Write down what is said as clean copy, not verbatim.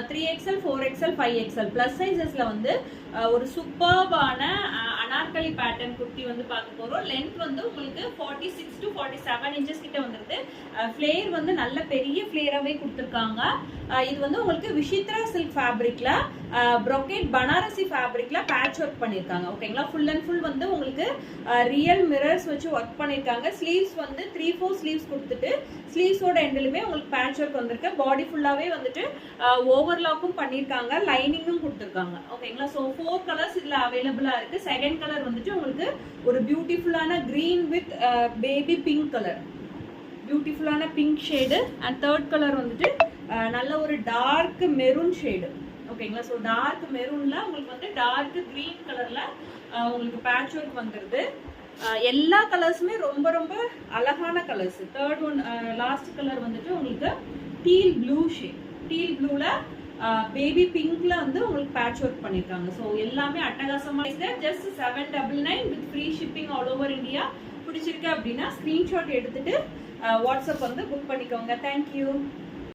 3XL 4XL 5XL plus சைஸஸ்ல வந்து ஒரு சூப்பர்பான அனார்கலி பேட்டர்ன் குர்த்தி வந்து பார்க்க போறோம். லென்த் வந்து உங்களுக்கு 46 to 47 இன்ச்சஸ் கிட்ட வந்துருது. ஃபிளேர் வந்து நல்ல பெரிய ஃபிளேராவே கொடுத்துருக்காங்க. இது வந்து உங்களுக்கு விசித்ரா சில்க் ஃபேப்ரிக்ல ப்ரோகேட் பனாரசி ஃபேப்ரிக்ல பேட்ச் ஒர்க் பண்ணிருக்காங்க. ஓகேங்களா, ஃபுல் அண்ட் ஃபுல் வந்து உங்களுக்கு ரியல் மிரர்ஸ் வச்சு ஒர்க் பண்ணிருக்காங்க. ஸ்லீவ்ஸ் வந்து 3-4 ஸ்லீவ்ஸ் கொடுத்துட்டு ஸ்லீவ்ஸோட எண்ட்லுமே உங்களுக்கு பேட்ச் ஒர்க் வந்திருக்கு. பாடி ஃபுல்லாவே வந்துட்டு ஓவர்லாக்கும் பண்ணிருக்காங்க, லைனிங்கும் கொடுத்துருக்காங்க. ஓகேங்களா, ஸோ 4 கலர்ஸ் இதுல அவைலபிளா இருக்கு. செகண்ட் கலர் வந்துட்டு உங்களுக்கு ஒரு பியூட்டிஃபுல்லான green with baby pink colour, பியூட்டிஃபுல்லான pink shade. And third colour வந்துட்டு நல்ல ஒரு டார்க் மெரூன் ஷேடு. ஓகேங்களா, ஸோ டார்க் மெரூன்ல உங்களுக்கு வந்து டார்க் கிரீன் கலர்ல உங்களுக்கு பேட்ச் ஒர்க் வந்துருது. எல்லா கலர்ஸுமே ரொம்ப ரொம்ப அழகான colours. Third one last colour வந்துட்டு உங்களுக்கு டீல் ப்ளூ ஷேட். டீல் ப்ளூல பேபி பிங்க்ல வந்து உங்களுக்கு பேட்ச் ஒர்க் பண்ணிருக்காங்க. ஸோ எல்லாமே அட்டகாசமா இருக்கு. Just 799 with free shipping all over India. பிடிச்சிருக்கு அப்படின்னா ஸ்கிரீன்ஷாட் எடுத்துட்டு வாட்ஸ்அப் வந்து புக் பண்ணிக்கோங்க. தேங்க்யூ.